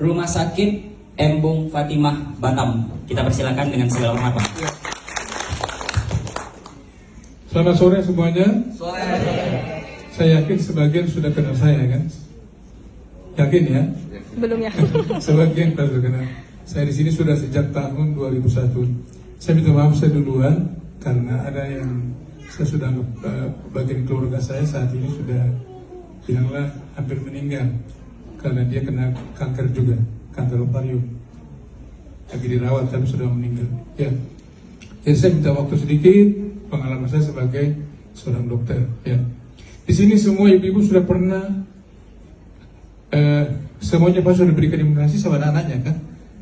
Rumah Sakit Embung Fatimah Batam. Kita persilakan dengan segala hormat, Pak. Selamat sore semuanya. Saya yakin sebagian sudah kenal saya kan? Yakin ya? Belum ya. Sebagian sudah kenal. Saya di sini sudah sejak tahun 2001. Saya minta maaf saya duluan karena ada yang saya sudah bagian keluarga saya saat ini sudah bilanglah hampir meninggal karena dia kena kanker juga, kanker ovarium. Lagi dirawat tapi sudah meninggal. Ya. Jadi saya minta waktu sedikit pengalaman saya sebagai seorang dokter. Ya. Di sini semua ibu-ibu sudah pernah semuanya pas sudah diberikan imunisasi sama anak-anaknya kan?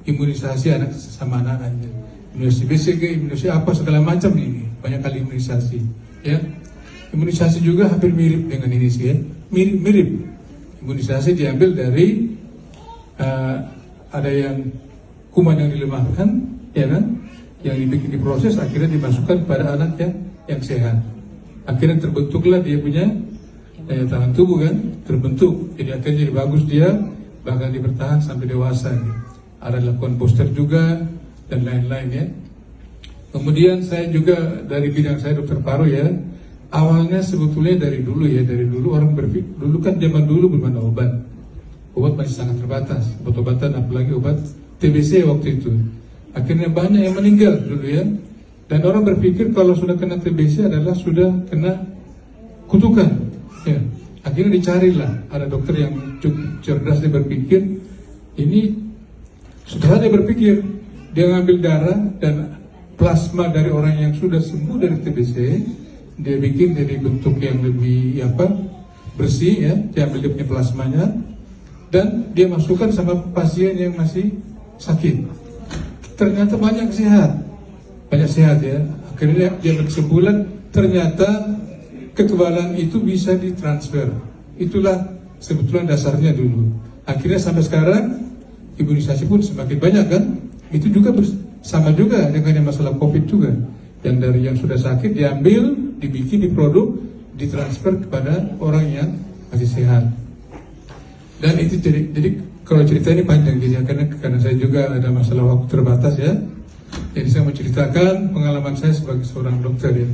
Imunisasi anak sama anak-anaknya. Imunisasi BCG, imunisasi apa segala macam ini, banyak kali imunisasi. Ya, imunisasi juga hampir mirip dengan ini sih ya, mirip. Imunisasi diambil dari ada yang kuman yang dilemahkan, ya kan? Yang dibikin diproses akhirnya dimasukkan pada anak yang sehat. Akhirnya terbentuklah dia punya daya tahan tubuh kan, terbentuk. Jadi akhirnya jadi bagus dia, bahkan dipertahan sampai dewasa. Gitu. Ada lakukan booster juga dan lain-lain ya. Kemudian saya juga dari bidang saya dokter paru ya. Awalnya sebetulnya dari dulu orang berpikir dulu kan zaman dulu belum ada obat. Obat masih sangat terbatas. Obat-obatan apalagi obat TBC waktu itu. Akhirnya banyak yang meninggal dulu ya. Dan orang berpikir kalau sudah kena TBC adalah sudah kena kutukan. Ya. Akhirnya dicarilah ada dokter yang cukup cerdas dia berpikir ini sudah dia berpikir dia ngambil darah dan plasma dari orang yang sudah sembuh dari TBC dia bikin jadi bentuk yang lebih bersih ya, dia ambil dia punya plasmanya dan dia masukkan sama pasien yang masih sakit. Ternyata banyak sehat ya. Akhirnya dia berkesimpulan ternyata kekebalan itu bisa ditransfer. Itulah sebetulnya dasarnya dulu. Akhirnya sampai sekarang imunisasi pun semakin banyak kan. Itu juga sama juga dengan yang masalah COVID juga. Yang dari yang sudah sakit diambil, dibikin, diproduk, ditransfer kepada orang yang masih sehat. Dan itu jadi kalau cerita ini panjang jadi karena saya juga ada masalah waktu terbatas ya. Jadi saya mau ceritakan pengalaman saya sebagai seorang dokter ya.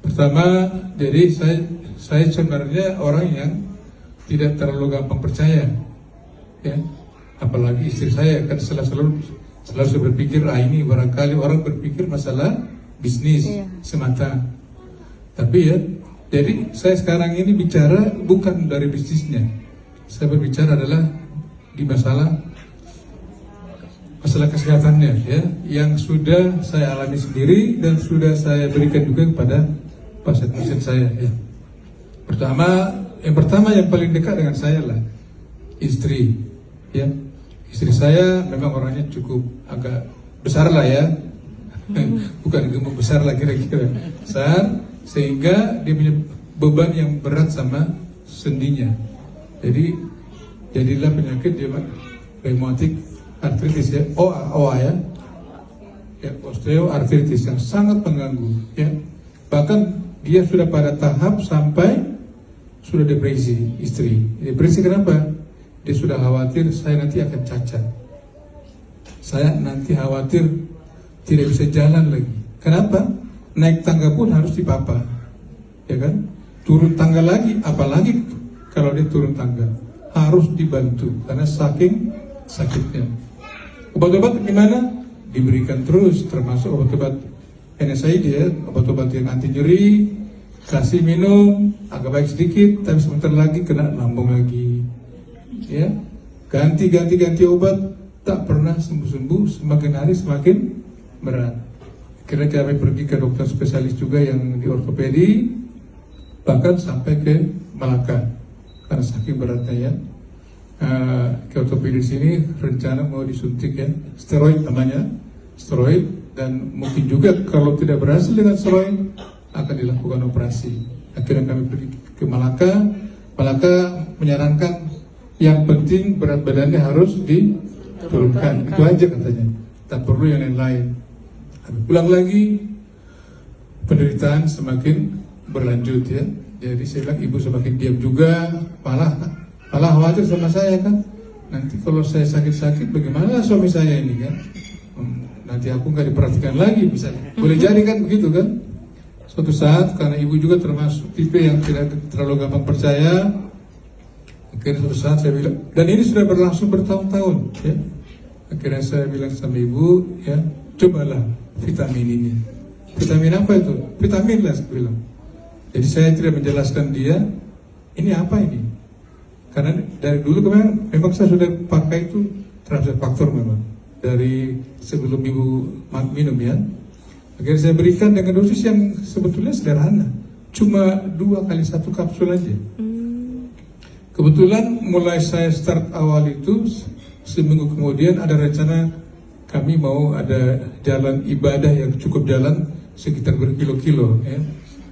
Pertama, jadi saya sebenarnya orang yang tidak terlalu gampang percaya ya. Apalagi istri saya kan selalu berpikir ini barangkali orang berpikir masalah bisnis semata. Tapi ya, jadi saya sekarang ini bicara bukan dari bisnisnya. Saya berbicara adalah di masalah kesehatannya ya, yang sudah saya alami sendiri dan sudah saya berikan juga kepada pasien-pasien saya ya. Yang pertama yang paling dekat dengan saya lah istri ya. Istri saya memang orangnya cukup agak besar lah ya. Bukan gemuk besar lah kira-kira. Besar sehingga dia punya beban yang berat sama sendinya. Jadi jadilah penyakit dia rheumatic arthritis ya, OA ya. Ya, osteoartritis yang sangat mengganggu ya. Bahkan dia sudah pada tahap sampai sudah depresi istri. Depresi kenapa? Dia sudah khawatir saya nanti akan cacat. Saya nanti khawatir tidak bisa jalan lagi. Kenapa? Naik tangga pun harus dipapa. Ya kan? Turun tangga lagi, apalagi kalau dia turun tangga harus dibantu karena saking sakitnya. Obat-obat gimana? Diberikan terus, termasuk obat-obat NSAID ya, obat-obat yang anti nyeri, kasih minum, agak baik sedikit, tapi sebentar lagi kena lambung lagi. Ya, ganti obat, tak pernah sembuh-sembuh, semakin hari semakin berat. Akhirnya kami pergi ke dokter spesialis juga yang di ortopedi, bahkan sampai ke Malaka karena saking beratnya ya. Ke ortopedi sini rencana mau disuntik ya, steroid namanya, steroid, dan mungkin juga kalau tidak berhasil dengan steroid akan dilakukan operasi. Akhirnya kami pergi ke Malaka menyarankan yang penting berat badannya harus diturunkan, itu aja katanya, tak perlu yang lain-lain. Kami pulang lagi, penderitaan semakin berlanjut ya. Jadi saya bilang ibu semakin diam juga, malah khawatir sama saya kan. nanti kalau saya sakit-sakit bagaimana suami saya ini kan? Nanti aku nggak diperhatikan lagi misalnya. Boleh jadi kan begitu kan? Suatu saat karena ibu juga termasuk tipe yang tidak terlalu gampang percaya, akhirnya suatu saat saya bilang, dan ini sudah berlangsung bertahun-tahun ya. Akhirnya saya bilang sama ibu, ya cobalah vitamin ini. Vitamin apa itu? Vitamin lah saya bilang. Jadi saya tidak menjelaskan dia, ini apa ini? Karena dari dulu memang saya sudah pakai itu terhadap faktor memang. Dari sebelum ibu minum ya. Akhirnya saya berikan dengan dosis yang sebetulnya sederhana. Cuma 2 kali 1 kapsul aja. Kebetulan mulai saya start awal itu, seminggu kemudian ada rencana kami mau ada jalan ibadah yang cukup jalan sekitar berkilo-kilo ya.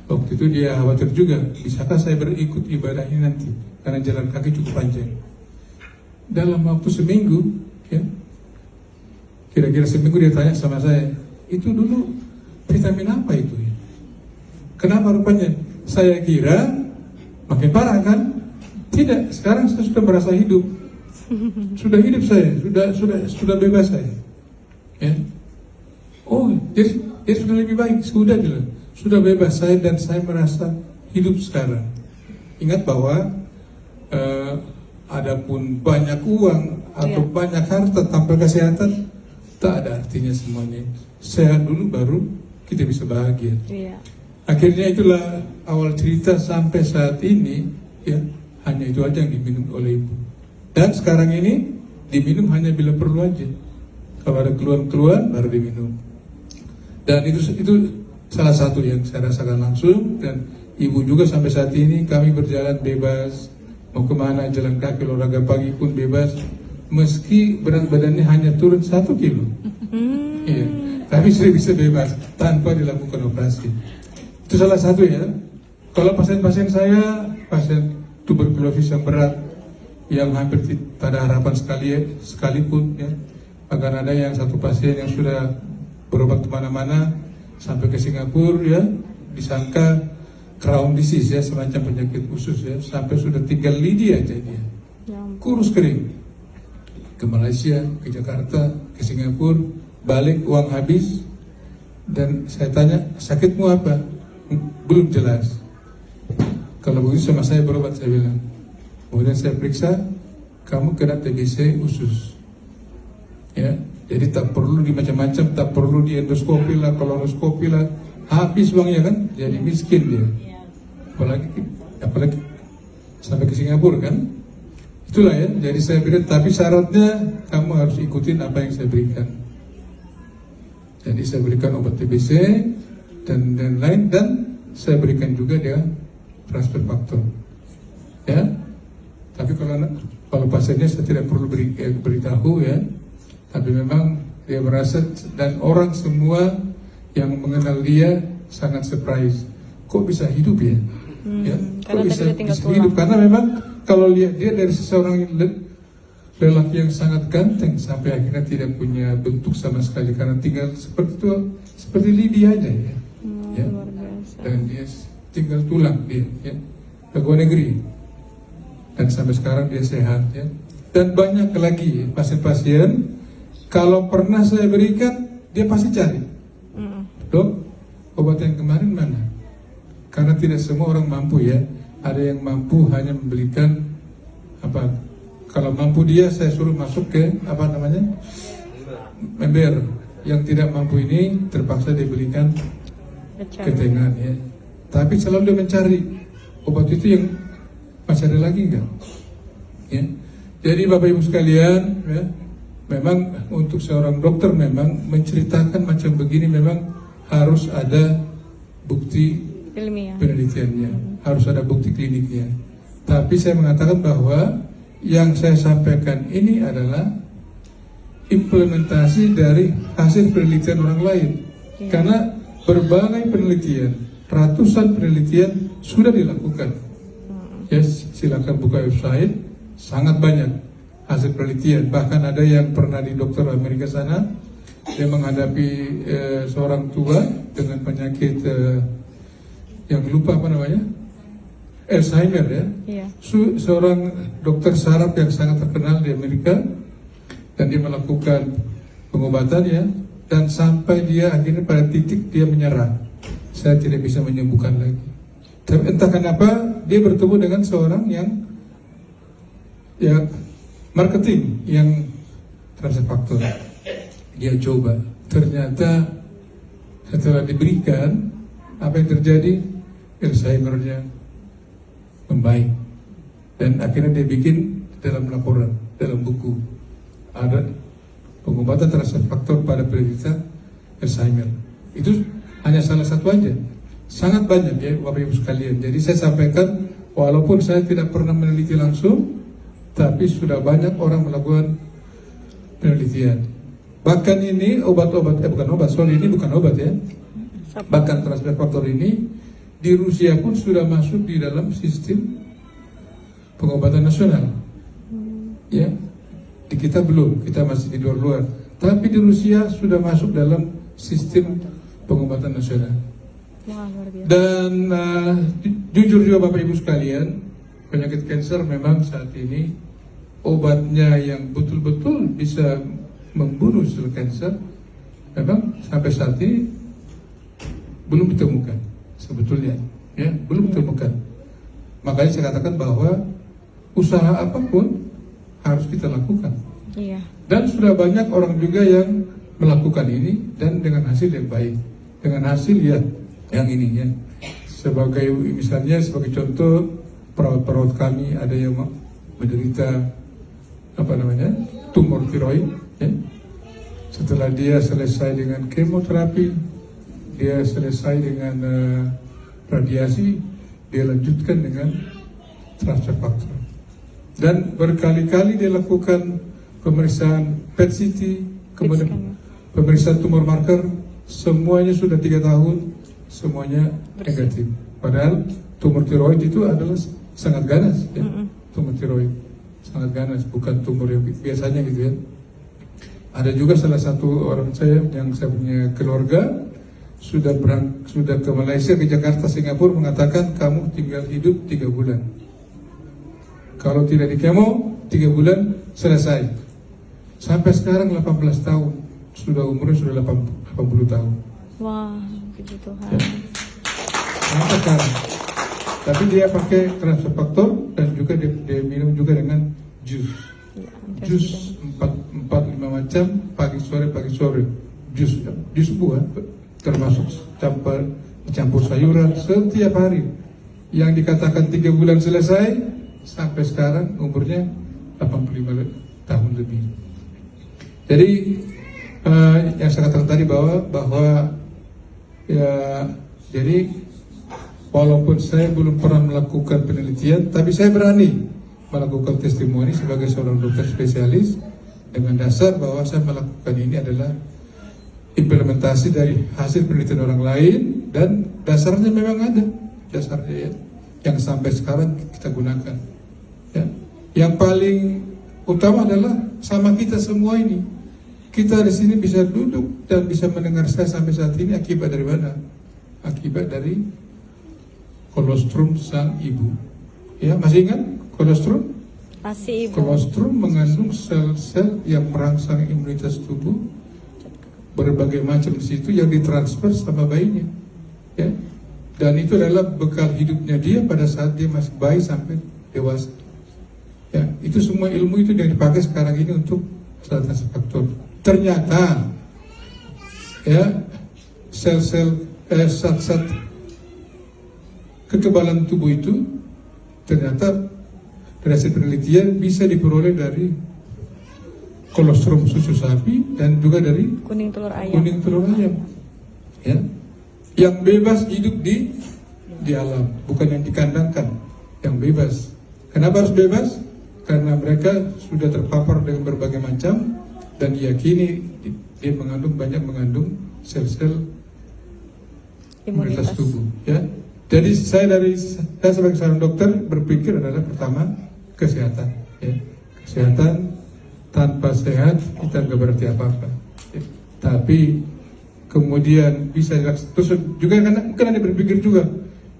Waktu itu dia khawatir juga, bisakah saya berikut ibadah ini nanti karena jalan kaki cukup panjang. Dalam waktu seminggu ya, kira-kira seminggu dia tanya sama saya, itu dulu vitamin apa itu ya? Kenapa rupanya? Saya kira makin parah kan? Tidak, sekarang saya sudah merasa hidup. Sudah hidup saya, sudah bebas saya. Ya. Oh, jadi sudah lebih baik, sudah bebas saya dan saya merasa hidup sekarang. Ingat bahwa adapun banyak uang atau banyak harta tanpa kesehatan tak ada artinya semuanya. Sehat dulu baru kita bisa bahagia. Akhirnya itulah awal cerita sampai saat ini ya, hanya itu aja yang diminum oleh ibu. Dan sekarang ini diminum hanya bila perlu aja. Kalau ada keluhan-keluhan baru diminum. Dan itu salah satu yang saya rasakan langsung. Dan ibu juga sampai saat ini kami berjalan bebas, mau kemana jalan kaki, olahraga pagi pun bebas, meski berat badannya hanya turun 1 kilo. Iya, tapi sudah bisa bebas tanpa dilakukan operasi. Itu salah satu ya. Kalau pasien-pasien saya, pasien tuberkulosis yang berat, yang hampir tak ada harapan sekalipun ya. Bahkan ada yang satu pasien yang sudah berobat kemana-mana sampai ke Singapura ya, disangka Crohn disease ya, semacam penyakit khusus ya, sampai sudah tinggal lidi aja dia, kurus kering. Ke Malaysia, ke Jakarta, ke Singapura, balik uang habis. Dan saya tanya, sakitmu apa? Belum jelas. Kalau begitu sama saya berobat, saya bilang. Kemudian saya periksa, kamu kena TBC usus. Ya, jadi tak perlu di macam-macam, tak perlu di endoskopi lah, kolonoskopi lah, habis uangnya kan, jadi miskin dia. Apalagi sampai ke Singapura kan. Itulah ya, jadi saya berikan, tapi syaratnya kamu harus ikutin apa yang saya berikan. Jadi saya berikan obat TBC dan lain, dan saya berikan juga dia transfer faktor. Ya, tapi kalau pasiennya saya tidak perlu beritahu ya, tapi memang dia merasa, dan orang semua yang mengenal dia sangat surprise. Kok bisa hidup ya? Ya, kok bisa hidup? Karena memang kalau lihat dia dari seseorang lelaki yang sangat ganteng sampai akhirnya tidak punya bentuk sama sekali karena tinggal seperti itu, seperti lidi aja ya. Ya. Dan dia tinggal tulang dia ya, ke luar negeri. Dan sampai sekarang dia sehat ya. Dan banyak lagi pasien-pasien kalau pernah saya berikan dia pasti cari. Dok, obat yang kemarin mana? Karena tidak semua orang mampu ya. Ada yang mampu hanya membelikan apa? Kalau mampu dia saya suruh masuk ke apa namanya? Member. Yang tidak mampu ini terpaksa dibelikan ketengan ya. Tapi selalu dia mencari obat itu yang masih ada lagi enggak? Ya. Jadi Bapak Ibu sekalian ya, memang untuk seorang dokter memang menceritakan macam begini memang harus ada bukti penelitiannya, harus ada bukti kliniknya. Tapi saya mengatakan bahwa yang saya sampaikan ini adalah implementasi dari hasil penelitian orang lain. Karena berbagai penelitian, ratusan penelitian sudah dilakukan. Ya, silakan buka website, sangat banyak hasil penelitian. Bahkan ada yang pernah di dokter Amerika sana, dia menghadapi seorang tua dengan penyakit yang lupa apa namanya, Alzheimer ya. Iya. Seorang dokter saraf yang sangat terkenal di Amerika, dan dia melakukan pengobatan ya, dan sampai dia akhirnya pada titik dia menyerah, saya tidak bisa menyembuhkan lagi. Tapi entah kenapa dia bertemu dengan seorang yang ya marketing yang transfer faktor. Dia coba, ternyata setelah diberikan, apa yang terjadi? Alzheimer-nya membaik, dan akhirnya dia bikin dalam laporan, dalam buku, ada pengobatan transfer faktor pada penderita Alzheimer. Itu hanya salah satu aja, sangat banyak ya Bapak Ibu sekalian. Jadi saya sampaikan, walaupun saya tidak pernah meneliti langsung, tapi sudah banyak orang melakukan penelitian. Bahkan ini ini bukan obat ya. Bahkan transfer faktor ini di Rusia pun sudah masuk di dalam sistem pengobatan nasional. Ya, di kita belum, kita masih di luar-luar. Tapi di Rusia sudah masuk dalam sistem pengobatan nasional. Wah, luar biasa. Dan jujur juga Bapak Ibu sekalian, penyakit kanker memang saat ini obatnya yang betul-betul bisa membunuh sel kanker memang sampai saat ini belum ditemukan sebetulnya, ya belum ditemukan. Makanya saya katakan bahwa usaha apapun harus kita lakukan. Iya. Dan sudah banyak orang juga yang melakukan ini dan dengan hasil yang baik, dengan hasil ya yang ini ya. Sebagai misalnya sebagai contoh, perawat-perawat kami ada yang menderita tumor tiroid ya. Setelah dia selesai dengan kemoterapi, dia selesai dengan radiasi, dia lanjutkan dengan transfer faktor. Dan berkali-kali dia lakukan pemeriksaan PET CT, kemudian pemeriksaan tumor marker, semuanya sudah 3 tahun, semuanya negatif. Padahal tumor tiroid itu adalah sangat ganas ya. Tumor tiroid sangat ganas, bukan tumor yang biasanya gitu ya. Ada juga salah satu orang saya yang saya punya keluarga sudah ke Malaysia, ke Jakarta, Singapura, mengatakan kamu tinggal hidup 3 bulan. Kalau tidak di kemo 3 bulan selesai. Sampai sekarang 18 tahun, umurnya sudah 80 tahun. Wah, puji Tuhan. Ya. Sampai sekarang. Tapi dia pakai transfer faktor dan juga dia minum juga dengan jus. Ya, Jus 4-5 macam, pagi sore jus buah, termasuk campur sayuran setiap hari. Yang dikatakan 3 bulan selesai, sampai sekarang umurnya 85 tahun lebih. Jadi yang saya katakan tadi bahwa ya, jadi walaupun saya belum pernah melakukan penelitian, tapi saya berani melakukan testimoni sebagai seorang dokter spesialis dengan dasar bahwa saya melakukan ini adalah implementasi dari hasil penelitian orang lain, dan dasarnya memang ada dasarnya ya, yang sampai sekarang kita gunakan ya. Yang paling utama adalah sama kita semua ini, kita di sini bisa duduk dan bisa mendengar saya sampai saat ini akibat dari mana? Akibat dari kolostrum sang ibu ya. Masih ingat kolostrum? Masih, Ibu. Kolostrum mengandung sel-sel yang merangsang imunitas tubuh berbagai macam di situ yang ditransfer sama bayinya ya. Dan itu adalah bekal hidupnya dia pada saat dia masih bayi sampai dewasa ya. Itu semua ilmu itu yang dipakai sekarang ini untuk transfer faktor. Ternyata ya sel-sel zat-zat kekebalan tubuh itu ternyata dari hasil penelitian bisa diperoleh dari kolostrum susu sapi dan juga dari Kuning telur ayam. Ya, yang bebas hidup di alam, bukan yang dikandangkan, yang bebas. Kenapa harus bebas? Karena mereka sudah terpapar dengan berbagai macam dan diyakini dia banyak mengandung sel-sel imunitas tubuh ya. Jadi saya sebagai seorang dokter berpikir adalah pertama kesehatan ya. Kesehatan, tanpa sehat kita nggak berarti apa-apa ya. Tapi kemudian bisa terus juga karena mungkin ada berpikir juga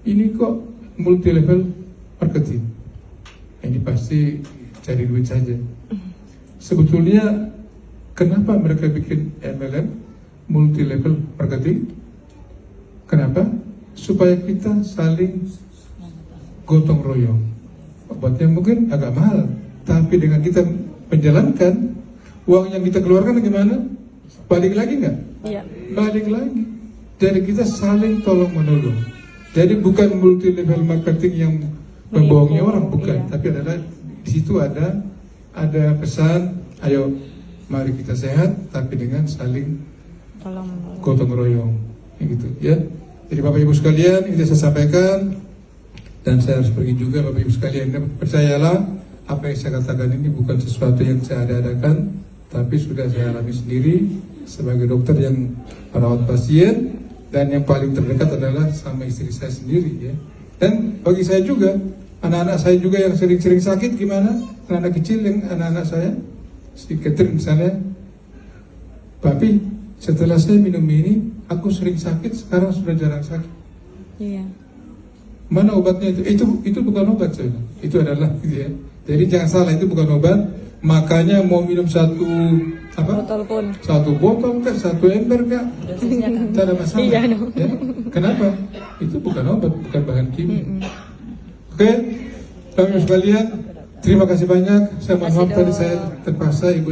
ini kok multi level marketing. Ini pasti cari duit saja. Sebetulnya kenapa mereka bikin MLM, multi level marketing? Kenapa? Supaya kita saling gotong royong. Obatnya mungkin agak mahal, tapi dengan kita menjalankan, uang yang kita keluarkan gimana? Balik lagi nggak? Iya. Balik lagi. Jadi kita saling tolong menolong. Jadi bukan multi level marketing yang membohongi orang, bukan. Iya. Tapi adalah di situ ada pesan, ayo mari kita sehat, tapi dengan saling Tolong menolong. gotong royong, gitu ya. Jadi Bapak Ibu sekalian, ini saya sampaikan, dan saya harus pergi juga Bapak Ibu sekalian. Percayalah, apa yang saya katakan ini bukan sesuatu yang saya ada-adakan, tapi sudah saya alami sendiri sebagai dokter yang merawat pasien, dan yang paling terdekat adalah sama istri saya sendiri ya. Dan bagi saya juga, anak-anak saya juga yang sering-sering sakit gimana? Anak-anak kecil yang anak-anak saya, si Catherine misalnya, Papi, setelah saya minum ini, aku sering sakit, sekarang sudah jarang sakit. Iya. Mana obatnya itu? Itu bukan obat saya. Itu adalah gitu ya. Jadi jangan salah, itu bukan obat. Makanya mau minum satu Botol pun. satu botol kah, satu ember kah, tidak ada masalah. Iya, no. Ya. Kenapa? Itu bukan obat, bukan bahan kimia. Oke, Bapak Ibu sekalian, terima kasih banyak. Saya mohon maaf tadi saya terpaksa Ibu.